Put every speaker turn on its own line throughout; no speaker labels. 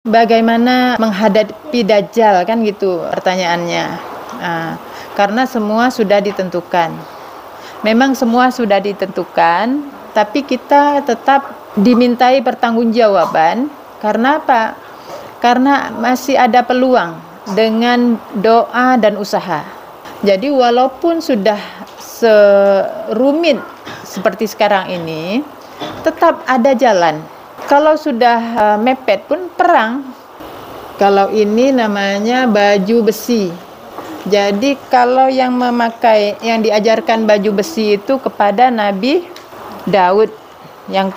Bagaimana menghadapi Dajjal, kan gitu pertanyaannya. Karena semua sudah ditentukan. Memang semua sudah ditentukan, tapi kita tetap dimintai pertanggungjawaban. Karena apa? Karena masih ada peluang dengan doa dan usaha. Jadi walaupun sudah serumit seperti sekarang ini, tetap ada jalan. Kalau sudah mepet pun perang. Kalau ini namanya baju besi. Jadi kalau yang diajarkan baju besi itu kepada Nabi Daud, yang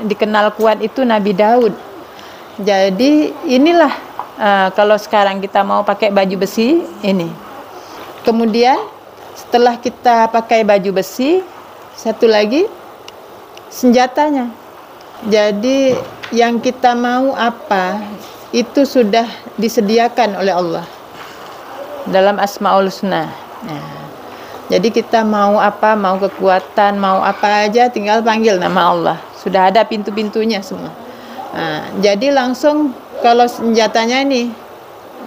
dikenal kuat itu Nabi Daud. Jadi inilah kalau sekarang kita mau pakai baju besi ini. Kemudian setelah kita pakai baju besi, satu lagi senjatanya. Jadi yang kita mau apa itu sudah disediakan oleh Allah dalam Asmaul Husna. Jadi kita mau apa, mau kekuatan, mau apa aja, tinggal panggil nama Allah. Sudah ada pintu-pintunya semua. Jadi langsung kalau senjatanya ini,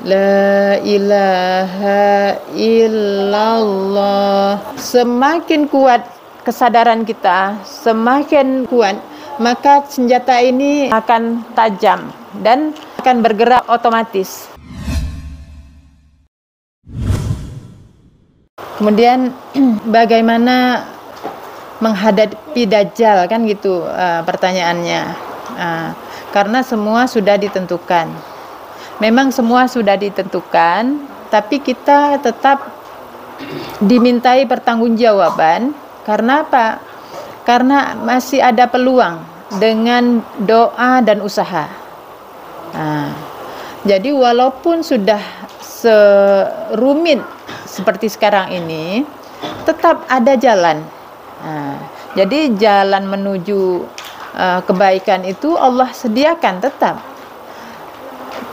La ilaha illallah. Semakin kuat kesadaran kita, semakin kuat, maka senjata ini akan tajam dan akan bergerak otomatis. Kemudian bagaimana menghadapi Dajjal, kan gitu pertanyaannya. Karena semua sudah ditentukan. Memang semua sudah ditentukan, tapi kita tetap dimintai pertanggungjawaban. Karena apa? Karena masih ada peluang dengan doa dan usaha. Jadi walaupun sudah serumit seperti sekarang ini, tetap ada jalan. Jadi jalan menuju kebaikan itu Allah sediakan tetap.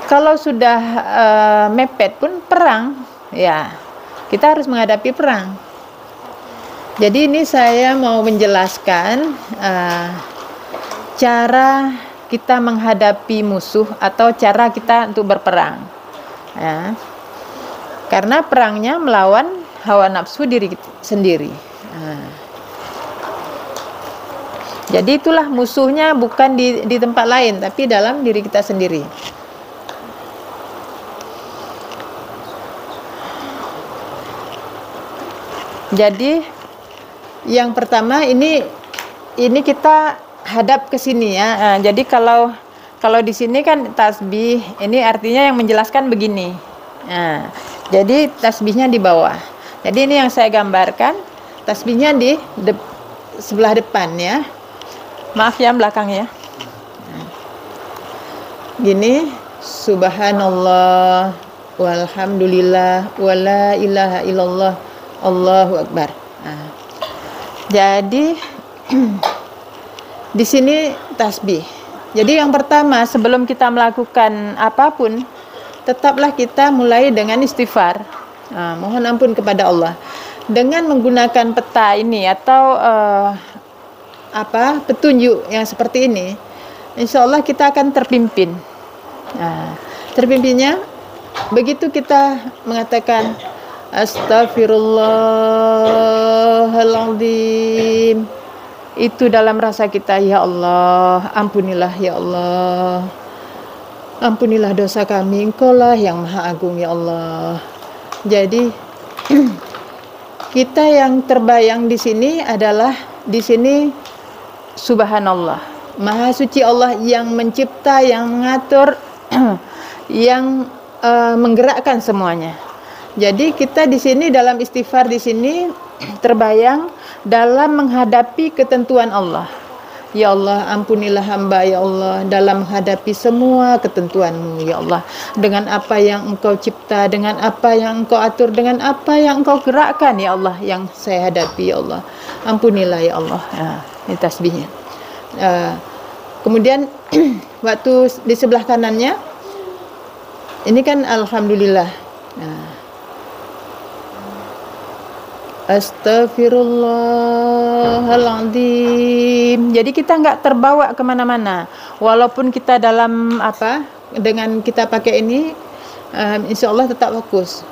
Kalau sudah mepet pun perang, ya kita harus menghadapi perang. Jadi ini saya mau menjelaskan cara kita menghadapi musuh atau cara kita untuk berperang. Ya. Karena perangnya melawan hawa nafsu diri kita sendiri. Jadi itulah musuhnya, bukan di tempat lain, tapi dalam diri kita sendiri. Jadi yang pertama ini kita hadap ke sini ya. Jadi kalau di sini kan tasbih, ini artinya yang menjelaskan begini. Jadi tasbihnya di bawah. Jadi ini yang saya gambarkan, tasbihnya di sebelah depan ya. Maaf ya belakang ya. Gini, subhanallah walhamdulillah wala ilaha illallah Allahu akbar. Jadi di sini tasbih. Jadi yang pertama sebelum kita melakukan apapun, tetaplah kita mulai dengan istighfar. Mohon ampun kepada Allah. Dengan menggunakan peta ini atau petunjuk yang seperti ini, insya Allah kita akan terpimpin. Terpimpinnya begitu kita mengatakan Astaghfirullahaladzim, itu dalam rasa kita, ya Allah, ampunilah ya Allah, ampunilah dosa kami, Engkaulah yang maha agung ya Allah. Jadi kita yang terbayang di sini adalah di sini subhanallah, maha suci Allah yang mencipta, yang mengatur, yang menggerakkan semuanya. Jadi kita di sini dalam istighfar di sini terbayang dalam menghadapi ketentuan Allah. Ya Allah, ampunilah hamba ya Allah dalam menghadapi semua ketentuan-Mu ya Allah. Dengan apa yang Engkau cipta, dengan apa yang Engkau atur, dengan apa yang Engkau gerakkan ya Allah, yang saya hadapi ya Allah. Ampunilah ya Allah. Ini tasbihnya. Kemudian waktu di sebelah kanannya ini kan alhamdulillah. Astaghfirullahaladzim. Jadi kita nggak terbawa kemana-mana. Walaupun kita dalam dengan kita pakai ini, insya Allah tetap fokus.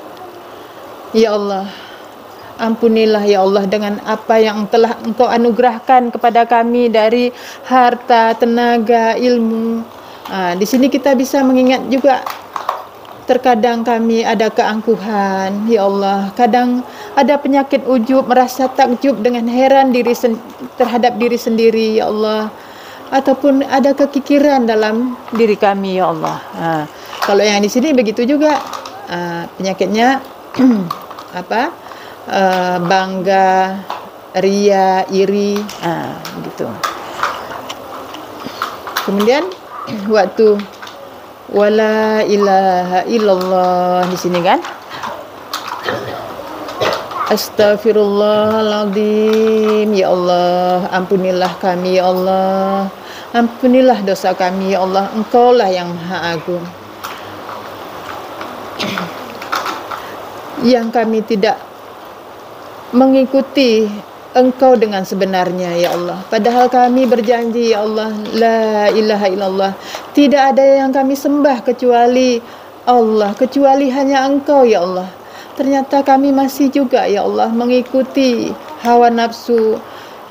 Ya Allah, ampunilah ya Allah dengan apa yang telah Engkau anugerahkan kepada kami dari harta, tenaga, ilmu. Di sini kita bisa mengingat juga, terkadang kami ada keangkuhan, ya Allah. Kadang ada penyakit ujub, merasa takjub dengan heran terhadap diri sendiri, ya Allah. Ataupun ada kekikiran dalam diri kami, ya Allah. Kalau yang di sini begitu juga, penyakitnya bangga, ria, iri, gitu. Kemudian waktu wala ilaha illallah di sini kan, Astaghfirullahaladzim, ya Allah, ampunilah kami ya Allah, ampunilah dosa kami ya Allah, Engkaulah yang Maha Agung, yang kami tidak mengikuti Engkau dengan sebenarnya ya Allah. Padahal kami berjanji ya Allah, la ilaha illallah, tidak ada yang kami sembah kecuali Allah, kecuali hanya Engkau ya Allah. Ternyata kami masih juga ya Allah mengikuti hawa nafsu,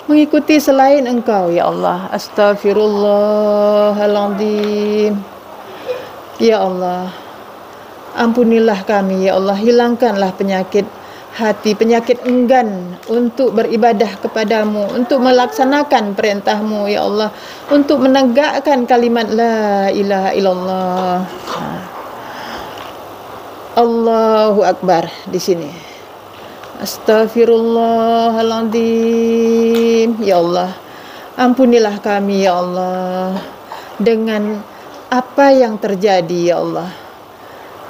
mengikuti selain Engkau ya Allah. Astaghfirullahaladzim, ya Allah, ampunilah kami ya Allah, hilangkanlah penyakit hati, penyakit enggan untuk beribadah kepadamu, untuk melaksanakan perintahmu ya Allah, untuk menegakkan kalimat la ilaha illallah. Allahu Akbar di sini. Astaghfirullahaladzim, ya Allah, ampunilah kami ya Allah dengan apa yang terjadi ya Allah.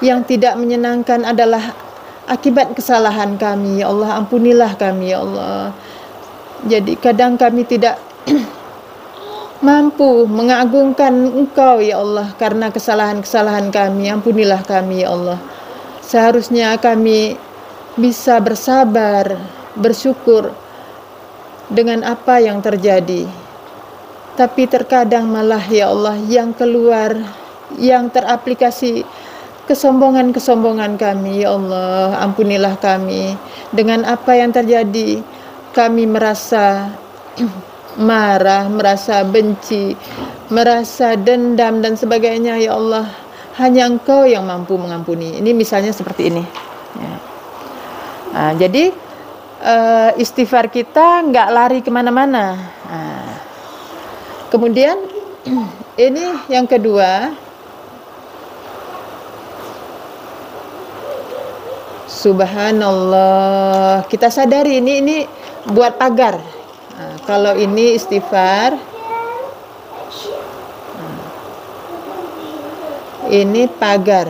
Yang tidak menyenangkan adalah akibat kesalahan kami ya Allah, ampunilah kami ya Allah. Jadi kadang kami tidak mampu mengagungkan Engkau ya Allah karena kesalahan-kesalahan kami, ampunilah kami ya Allah. Seharusnya kami bisa bersabar, bersyukur dengan apa yang terjadi. Tapi terkadang malah ya Allah yang keluar, yang teraplikasi kesombongan-kesombongan kami ya Allah, ampunilah kami dengan apa yang terjadi. Kami merasa marah, merasa benci, merasa dendam dan sebagainya ya Allah. Hanya Engkau yang mampu mengampuni. Ini misalnya seperti ini ya. Jadi istighfar kita nggak lari kemana-mana. Kemudian ini yang kedua, subhanallah. Kita sadari ini buat pagar. Kalau ini istighfar, ini pagar.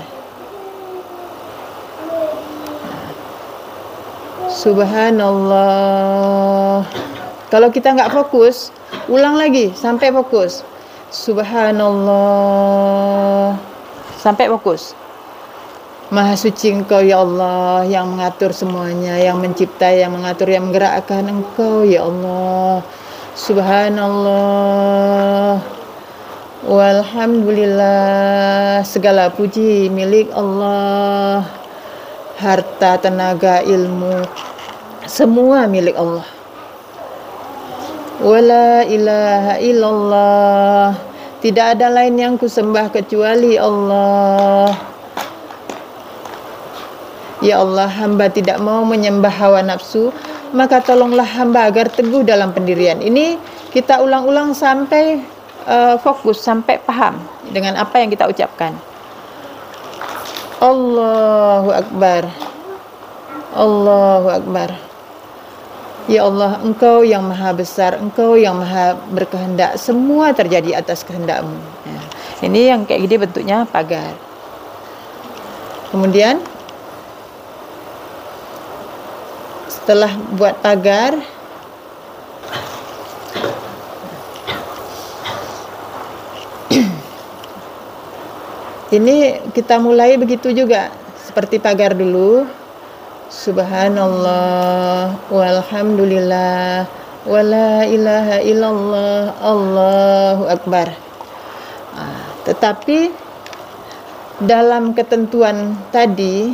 Subhanallah. Kalau kita nggak fokus, ulang lagi sampai fokus. Subhanallah, sampai fokus. Maha suci Engkau ya Allah, yang mengatur semuanya, yang mencipta, yang mengatur, yang menggerakkan Engkau ya Allah. Subhanallah, walhamdulillah, segala puji milik Allah. Harta, tenaga, ilmu, semua milik Allah. Wala ilaha illallah, tidak ada lain yang kusembah kecuali Allah. Ya Allah, hamba tidak mau menyembah hawa nafsu, maka tolonglah hamba agar teguh dalam pendirian. Ini kita ulang-ulang sampai fokus, sampai paham dengan apa yang kita ucapkan. Allahu Akbar, Allahu Akbar. Ya Allah, Engkau yang maha besar, Engkau yang maha berkehendak, semua terjadi atas kehendak-Mu ya. Ini yang kayak gini bentuknya pagar. Kemudian setelah buat pagar, ini kita mulai begitu juga, seperti pagar dulu. Subhanallah, walhamdulillah, wala ilaha illallah, Allahu Akbar. Tetapi dalam ketentuan tadi,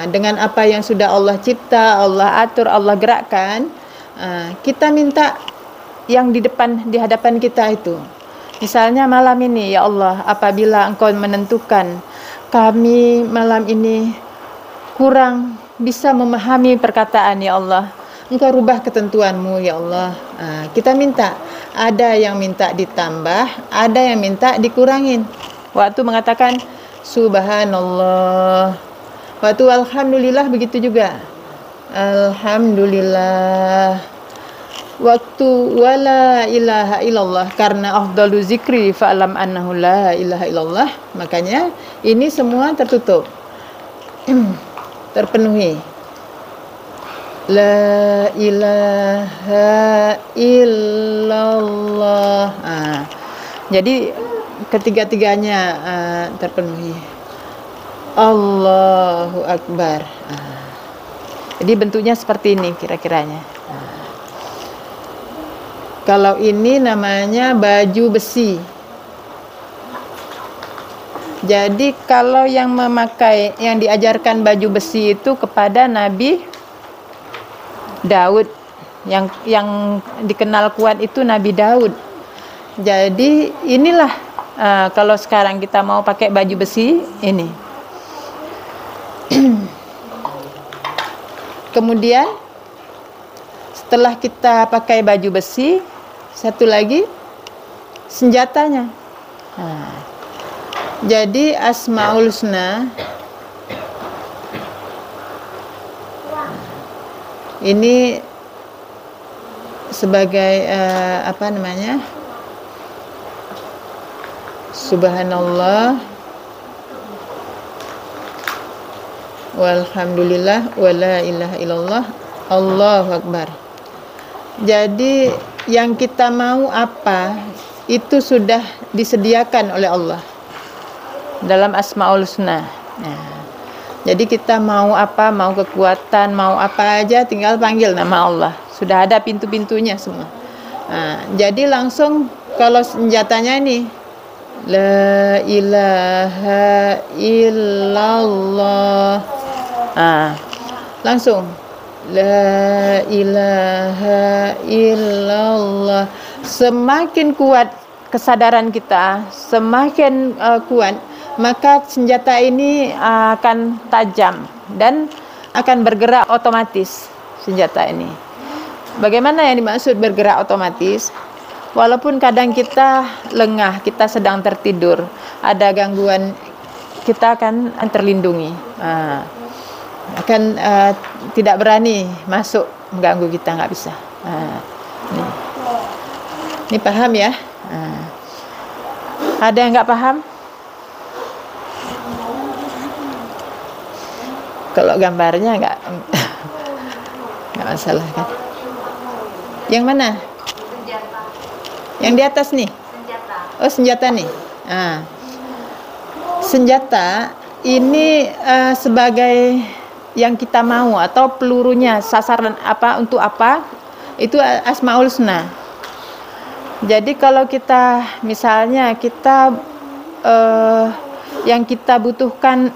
dengan apa yang sudah Allah cipta, Allah atur, Allah gerakkan, kita minta yang di hadapan kita itu. Misalnya malam ini, ya Allah, apabila Engkau menentukan kami malam ini kurang bisa memahami perkataan, ya Allah, Engkau rubah ketentuanmu, ya Allah. Kita minta, ada yang minta ditambah, ada yang minta dikurangin. Waktu mengatakan Subhanallah, waktu alhamdulillah begitu juga. Alhamdulillah. Waktu wala ilaha illallah, karena afdalu zikri fa'lam annahu la ilaha illallah, makanya ini semua tertutup, terpenuhi. La ilaha illallah. Jadi ketiga-tiganya terpenuhi. Allahu Akbar. Jadi bentuknya seperti ini kira-kiranya. Kalau ini namanya baju besi. Jadi kalau yang diajarkan baju besi itu kepada Nabi Daud, yang dikenal kuat itu Nabi Daud. Jadi inilah kalau sekarang kita mau pakai baju besi ini. Kemudian setelah kita pakai baju besi, satu lagi senjatanya. Jadi Asmaul Husna ini sebagai apa namanya? Subhanallah, walhamdulillah, wala ilaha illallah, Allahu Akbar. Jadi yang kita mau apa itu sudah disediakan oleh Allah dalam Asmaul Husna. Jadi kita mau apa, mau kekuatan, mau apa aja, tinggal panggil nama Allah. Sudah ada pintu-pintunya semua. Jadi langsung kalau senjatanya ini, la ilaha illallah, langsung la ilaha illallah. Semakin kuat kesadaran kita, semakin kuat, maka senjata ini akan tajam dan akan bergerak otomatis senjata ini. Bagaimana yang dimaksud bergerak otomatis? Walaupun kadang kita lengah, kita sedang tertidur, ada gangguan, kita akan terlindungi. Akan tidak berani masuk mengganggu kita, nggak bisa. Ini paham ya? Ada yang nggak paham? Kalau gambarnya nggak masalah kan? Yang mana?
Senjata.
Yang di atas nih?
Senjata.
Oh, senjata nih. Senjata ini sebagai yang kita mau atau pelurunya, sasaran apa, untuk apa, itu Asmaul Husna. Jadi kalau kita misalnya kita yang kita butuhkan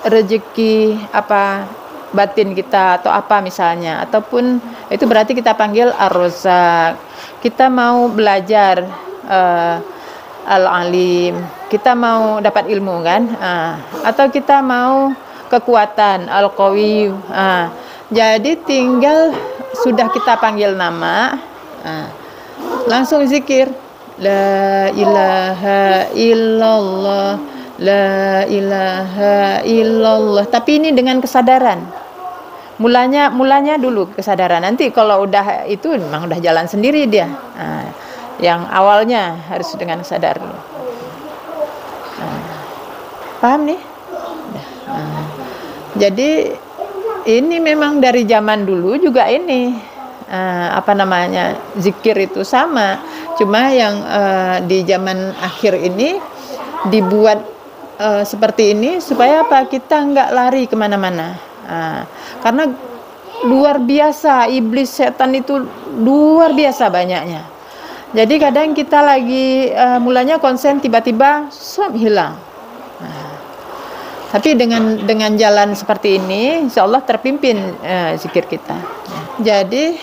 rezeki apa, batin kita atau apa misalnya, ataupun itu berarti kita panggil Ar-Razzaq. Kita mau belajar Al-Alim, kita mau dapat ilmu kan, atau kita mau kekuatan Al-Qawi. Jadi tinggal sudah kita panggil nama, langsung zikir la ilaha illallah, la ilaha illallah. Tapi ini dengan kesadaran. Mulanya dulu kesadaran. Nanti kalau udah itu memang udah jalan sendiri dia. Yang awalnya harus dengan sadar dulu. Paham nih? Jadi ini memang dari zaman dulu juga ini apa namanya, zikir itu sama. Cuma yang di zaman akhir ini dibuat seperti ini supaya apa, kita nggak lari kemana-mana. Karena luar biasa, iblis setan itu luar biasa banyaknya. Jadi kadang kita lagi mulanya konsen, tiba-tiba hilang. Tapi dengan jalan seperti ini, insya Allah terpimpin zikir kita. Jadi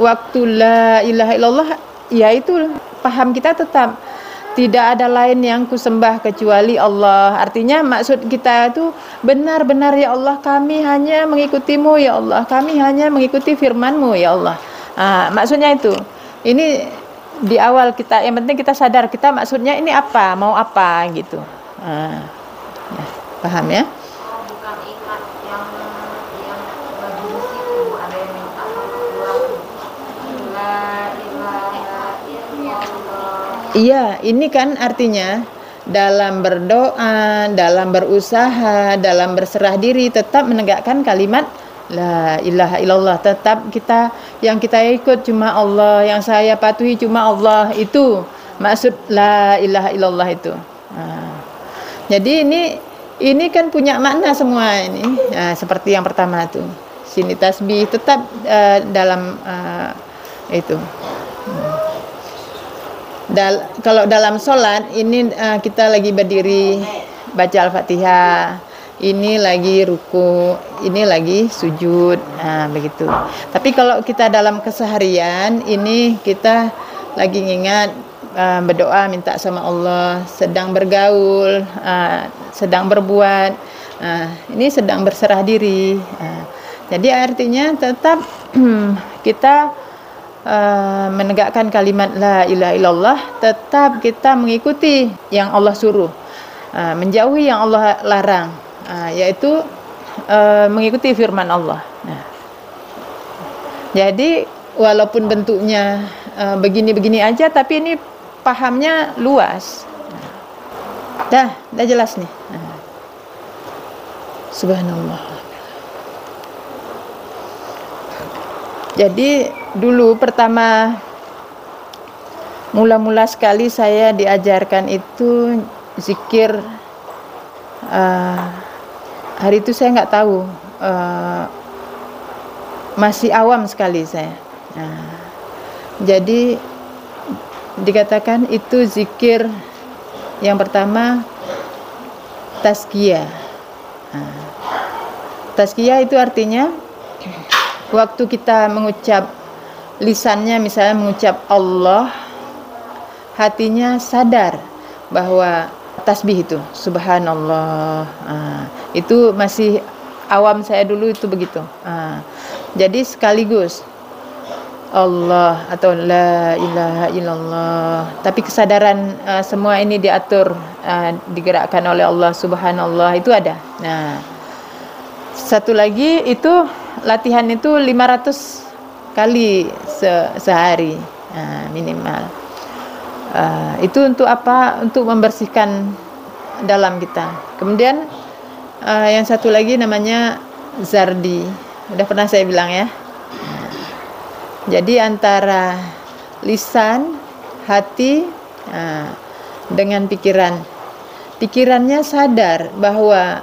waktu la ilaha illallah, yaitu paham kita tetap tidak ada lain yang kusembah kecuali Allah. Artinya maksud kita itu benar-benar ya Allah, kami hanya mengikutimu ya Allah, kami hanya mengikuti firman-Mu ya Allah. Maksudnya itu. Ini di awal kita, yang penting kita sadar kita maksudnya ini apa, mau apa gitu. Ya, paham ya?
Bukan ingat yang lagi di situ ada yang minta sama pulang. La ilaha illallah.
Iya, ini kan artinya dalam berdoa, dalam berusaha, dalam berserah diri tetap menegakkan kalimat la ilaha illallah. Tetap yang kita ikut cuma Allah, yang saya patuhi cuma Allah. Itu maksud la ilaha illallah itu. Jadi ini kan punya makna semua ini. Seperti yang pertama tuh. Sini tasbih tetap dalam itu. Kalau dalam sholat ini kita lagi berdiri baca Al-Fatihah, ini lagi ruku, ini lagi sujud, begitu. Tapi kalau kita dalam keseharian ini kita lagi ngingat berdoa minta sama Allah, sedang bergaul, sedang berbuat, ini sedang berserah diri. Jadi artinya tetap kita menegakkan kalimat la ilaha illallah, tetap kita mengikuti yang Allah suruh, menjauhi yang Allah larang, yaitu mengikuti firman Allah. Jadi walaupun bentuknya begini-begini aja, tapi ini pahamnya luas. Dah jelas nih. Subhanallah. Jadi dulu pertama mula-mula sekali saya diajarkan itu zikir. Hari itu saya nggak tahu, masih awam sekali saya. Jadi dikatakan itu zikir yang pertama tazkiyah. Tazkiyah itu artinya waktu kita mengucap lisannya, misalnya mengucap Allah, hatinya sadar bahwa tasbih itu subhanallah. Itu masih awam saya dulu itu begitu. Jadi sekaligus Allah atau la ilaha illallah, tapi kesadaran semua ini diatur, digerakkan oleh Allah, subhanallah, itu ada. Satu lagi itu latihan itu 500 kali sehari minimal. Itu untuk apa? Untuk membersihkan dalam kita. Kemudian yang satu lagi namanya zardi. Udah pernah saya bilang ya. Jadi antara lisan, hati dengan pikiran. Pikirannya sadar bahwa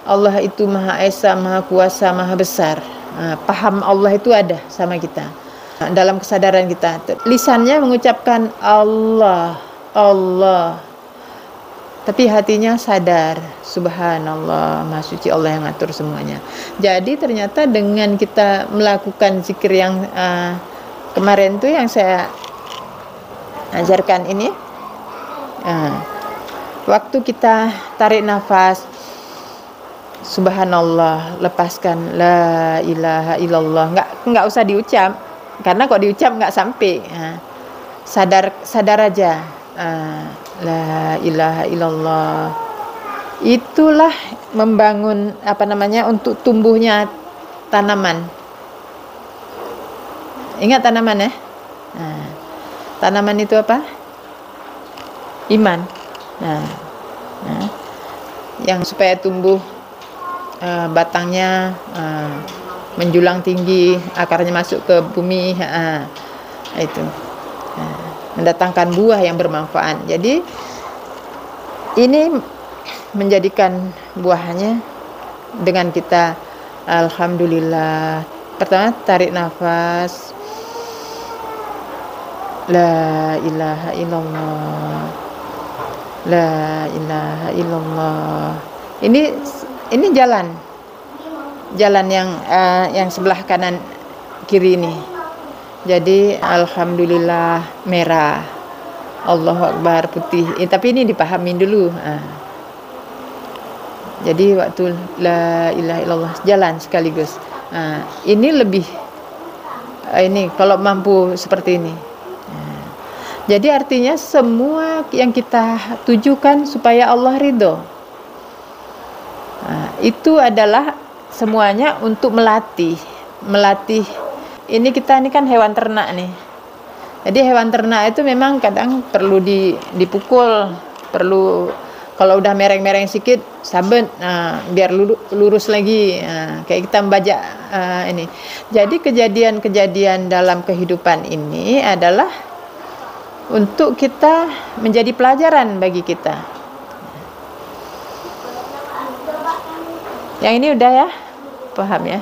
Allah itu Maha Esa, Maha Kuasa, Maha Besar. Paham Allah itu ada sama kita. Dalam kesadaran kita. Lisannya mengucapkan Allah, Allah. Tapi hatinya sadar, subhanallah, Maha Suci Allah yang ngatur semuanya. Jadi ternyata dengan kita melakukan zikir yang kemarin tuh yang saya ajarkan ini, waktu kita tarik nafas, subhanallah, lepaskan la ilaha illallah, nggak usah diucap, karena kok diucap nggak sampai. Sadar aja. La ilaha illallah, itulah membangun untuk tumbuhnya tanaman. Ingat tanaman ya? Tanaman itu apa? Iman. Yang supaya tumbuh batangnya menjulang tinggi, akarnya masuk ke bumi, itu mendatangkan buah yang bermanfaat. Jadi ini menjadikan buahnya dengan kita alhamdulillah. Pertama tarik nafas, la ilaha illallah, la ilaha illallah. Ini jalan yang sebelah kanan kiri ini. Jadi alhamdulillah merah, Allahu Akbar putih. Tapi ini dipahamin dulu. Jadi waktu la ilaha illallah jalan sekaligus. Ini lebih ini kalau mampu seperti ini. Jadi artinya semua yang kita tujukan supaya Allah ridho. Itu adalah semuanya untuk melatih. Ini kita ini kan hewan ternak nih. Jadi hewan ternak itu memang kadang perlu dipukul, perlu kalau udah mereng-mereng sedikit sabun, biar lurus lagi. Kayak kita membajak ini. Jadi kejadian-kejadian dalam kehidupan ini adalah untuk kita menjadi pelajaran bagi kita. Yang ini udah ya, paham ya?